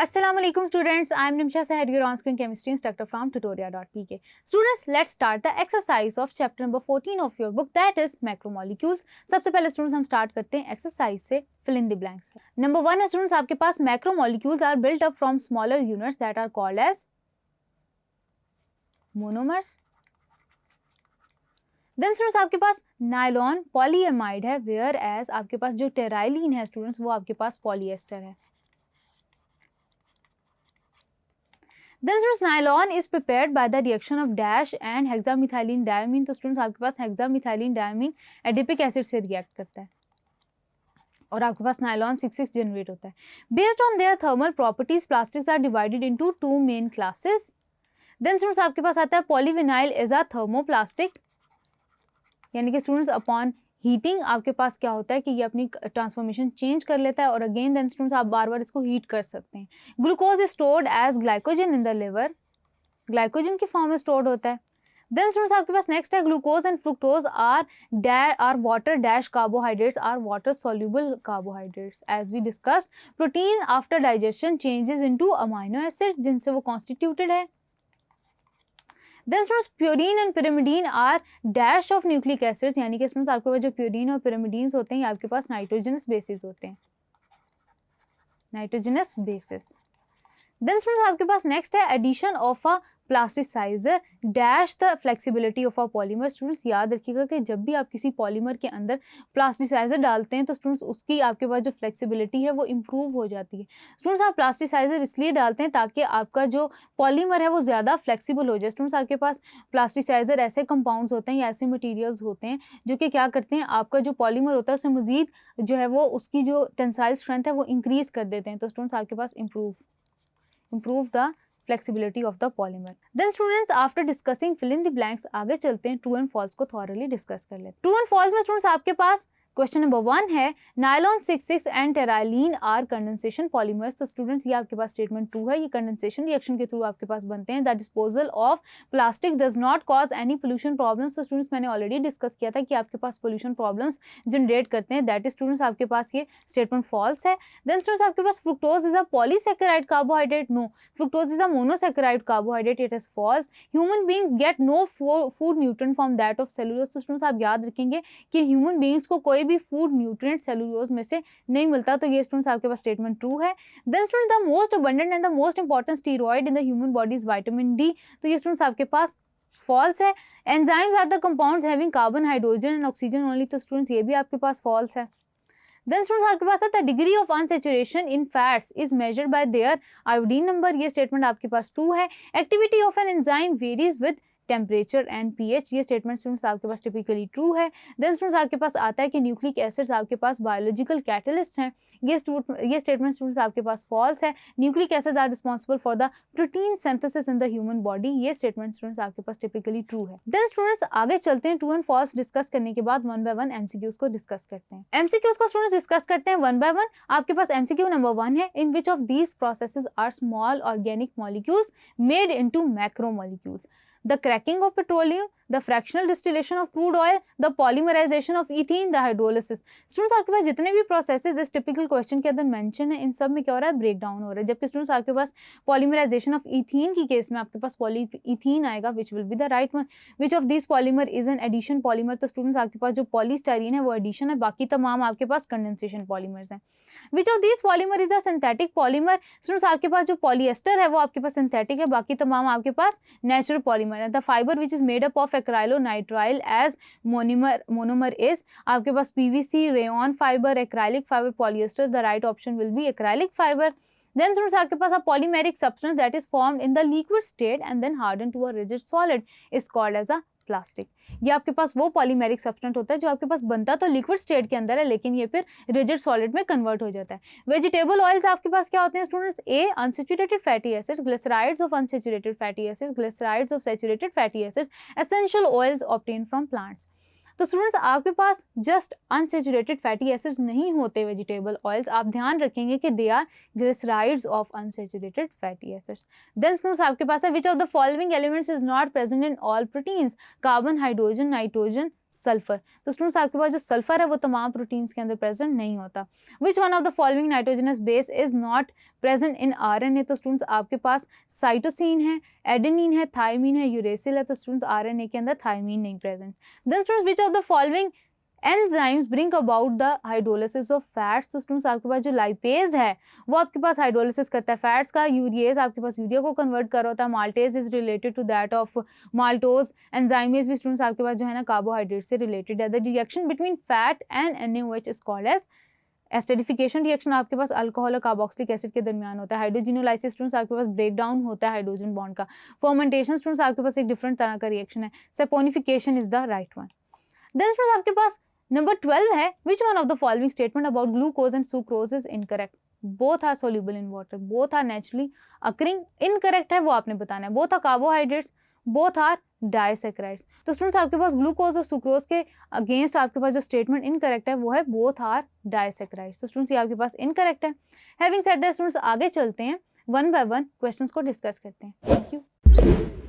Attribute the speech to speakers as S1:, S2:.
S1: Assalamu alaikum students, I am Nimsha Sahad, your on-screen chemistry instructor from tutoria.pk. Students, let's start the exercise of chapter number 14 of your book, that is macromolecules. सबसे पहले students हम start करते हैं exercise से fill in the blanks. Number 1 है students आपके पास macromolecules are built up from smaller units that are called as monomers. Then students आपके पास nylon polyamide है, whereas आपके पास जो terylene है students वो आपके पास polyester है. Then students nylon is prepared by the reaction of dash and hexamethylene diamine. तो students आपके पास hexamethylene diamine adipic acid से react करता है और आपके पास nylon 6,6 generate होता है. Based on their thermal properties, plastics are divided into two main classes. Then students आपके पास आता है polyvinyl is a thermoplastic, यानी कि students upon हीटिंग आपके पास क्या होता है कि ये अपनी ट्रांसफॉर्मेशन चेंज कर लेता है और अगेन देन स्टूडेंट्स आप बार बार इसको हीट कर सकते हैं. Glucose is stored as glycogen in the liver, glycogen की फॉर्म में स्टोर्ड होता है. देन स्टूडेंट्स आपके पास नेक्स्ट है glucose and fructose are water dash carbohydrates are water soluble carbohydrates. As we discussed, protein after digestion changes into amino acids जिनसे वो constituted है. Then students purine and pyrimidine are dash of nucleic acids, यानी कि students आपके पास जो purine और pyrimidines होते हैं ये आपके पास nitrogenous bases होते हैं, nitrogenous bases. Then students आपके पास next है addition of a plasticizer dash the flexibility of a polymer. students याद रखिएगा कि जब भी आप किसी पॉलीमर के अंदर प्लास्टिसाइजर डालते हैं तो स्टूडेंट्स उसकी आपके पास जो फ्लेक्सिबिलिटी है वो इम्प्रूव हो जाती है. स्टूडेंट्स आप प्लास्टिसाइजर इसलिए डालते हैं ताकि आपका जो पॉलीमर है वो ज़्यादा फ्लेक्सिबल हो जाए. स्टूडेंट्स आपके पास प्लास्टिसाइजर ऐसे कंपाउंड्स होते हैं या ऐसे मटीरियल्स होते हैं जो कि क्या करते हैं, आपका जो पॉलीमर होता है उससे मज़ीद जो है वो उसकी जो टेंसाइल स्ट्रेंथ है वो इंक्रीज़ कर देते हैं. तो स्टूडेंट्स आपके पास improve the flexibility of the polymer. Then students after discussing fill in the blanks आगे चलते हैं, true and false को thoroughly discuss कर लेते हैं. True and false में students आपके पास क्वेश्चन नंबर 1 है nylon 6,6 and terylene are condensation polymers. तो स्टूडेंट्स ये आपके पास स्टेटमेंट 2 है, ये कंडेंसेशन रिएक्शन के थ्रू आपके पास बनते हैं. The disposal of plastic does not cause any pollution problems. तो स्टूडेंट्स मैंने ऑलरेडी डिस्कस किया था कि आपके पास पोल्यूशन प्रॉब्लम्स जनरेट करते हैं, दैट इज स्टूडेंट्स आपके पास ये स्टेटमेंट फॉल्स है. देन स्टूडेंट्स आपके पास fructose is a polysaccharide carbohydrate. No, fructose is a monosaccharide carbohydrate, it is false. Human beings get no food nutrient from that of cellulose. तो students आप याद रखेंगे कि ह्यूमन बींग्स को कोई भी फूड न्यूट्रिएंट सेलुलोज में से नहीं मिलता. तो ये स्टूडेंट्स आपके पास स्टेटमेंट ट्रू है. Then students the most abundant and the most important steroid in the human body is vitamin D. तो ये स्टूडेंट्स आपके पास फॉल्स है. Enzymes are the compounds having carbon, hydrogen and oxygen only. तो students ये भी आपके पास फॉल्स है. देन स्टूडेंट्स आपके पास आता है degree of unsaturation in fats is measured by their iodine number. ये स्टेटमेंट आपके पास ट्रू है. Activity of an enzyme varies with temperature and pH. ये स्टेटमेंट स्टूडेंट्स आपके पास टिपिकली ट्रू है. देन स्टूडेंट्स आपके पास आता है कि न्यूक्लिक एसिड्स आपके पास बायोलॉजिकल कैटलिस्ट हैं. ये स्टेटमेंट स्टूडेंट्स आपके पास फॉल्स है. Nucleic acids are responsible for the protein synthesis in the human body. ये स्टेटमेंट स्टूडेंट्स आपके पास टिपिकली ट्रू है. देन स्टूडेंट्स आगे चलते हैं. ट्रू एंड फॉल्स डिस्कस करने के बाद 1 by 1 एमसीक्यूज को डिस्कस करते हैं. एमसीक्यूज को स्टूडेंट्स डिस्कस करते हैं 1 by 1. आपके पास एमसीक्यू नंबर 1 है, in which of these processes are small organic molecules made into macromolecules. The cracking of petroleum, the fractional distillation of crude oil, the polymerization of ethene, the hydrolysis. Students आपके पास जितने भी processes इस typical question के अंदर mention है इन सब में क्या हो रहा है, ब्रेक डाउन हो रहा है. जबकि स्टूडेंट्स आपके पास पॉलीमराइजेशन ऑफ इथीन की केस में आपके पास पॉली इथीन आएगा, which will be the right one. Which of this polymer is an addition polymer. तो स्टूडेंट्स आपके पास जो पॉलीस्टाइरीन है वो एडिशन है, बाकी तमाम आपके पास कंडेंसेशन पॉलीमर्स हैं. विच of this polymer is a synthetic polymer. Students आपके पास जो पॉलीएस्टर है वो आपके पास सिंथेटिक है, बाकी तमाम आपके पास नेचुरल पॉलीमर है. The fibre which is made up of acrylonitrile as monomer is आपके पास PVC, rayon fiber, acrylic fiber, polyester. The right option will be acrylic fiber. Then students आपके पास a polymeric substance that is formed in the liquid state and then hardened to a rigid solid is called as a plastic. ये आपके पास वो polymeric सब्सटेंट होता है जो आपके पास बनता तो लिक्विड स्टेट के अंदर है लेकिन ये फिर रिजिड सॉलिड में कन्वर्ट हो जाता है. वेजिटेबल ऑयल्स आपके पास क्या होते हैं students? A unsaturated fatty acids, glycerides of unsaturated fatty acids, glycerides of saturated fatty acids, essential oils obtain from plants. तो स्टूडेंट्स आपके पास जस्ट अनसेचुरेटेड फैटी एसिड्स नहीं होते वेजिटेबल ऑयल्स, आप ध्यान रखेंगे कि they are glycerides of unsaturated fatty acids. Then students आपके पास है which of the following elements is not present in all proteins? Carbon, hydrogen, nitrogen, sulphur. तो स्टूडेंट्स आपके पास जो सल्फर है वो तमाम प्रोटीन्स के अंदर प्रेजेंट नहीं होता। Which one of the following nitrogenous base is not present in RNA. तो स्टूडेंट्स आपके पास साइटोसिन है, एडेनिन है, थायमीन है, यूरेसिल है। तो स्टूडेंट्स आरएनए के अंदर थायमीन नहीं present. Then students which of the following enzymes bring about the hydrolysis of fats. तो स्टूडेंट्स आपके पास जो लाइपेज है वो आपके पास हाइड्रोलिसिस करता है फैट्स का, यूरिएज आपके पास यूरिया को कन्वर्ट कर होता है, maltase is related to that of maltose, enzymes भी स्टूडेंट्स आपके पास जो है ना कार्बोहाइड्रेट से रिलेटेड है। The reaction between fat and NaOH is called as esterification reaction. आपके पास अल्कोहल और कार्बोक्सिलिक एसिड के दरमियान होता है। हाइड्रोजिनोलाइसिस स्टूडेंट्स आपके पास ब्रेक डाउन होता है हाइड्रोजन बॉन्ड का। फर्मेंटेशन स्टूडेंट्स आपके पास एक डिफरेंट तरह का रिएक्शन है। Saponification is the right one. Then students आपके पास नंबर 12 है which one of the following statement about glucose and sucrose is incorrect. Both are soluble in water, both are naturally occurring. Incorrect है वो आपने बताना है। Both are carbohydrates, both are disaccharides. तो students आपके पास ग्लूकोज और सुक्रोज के अगेंस्ट आपके पास जो स्टेटमेंट इनकरेक्ट है वो है बोथ आर डाइसैकेराइड्स। तो स्टूडेंट्स ये आपके पास इनकरेक्ट है। हैविंग सेड दैट स्टूडेंट्स आगे चलते हैं, वन बाय वन क्वेश्चंस को डिस्कस करते हैं। Thank you.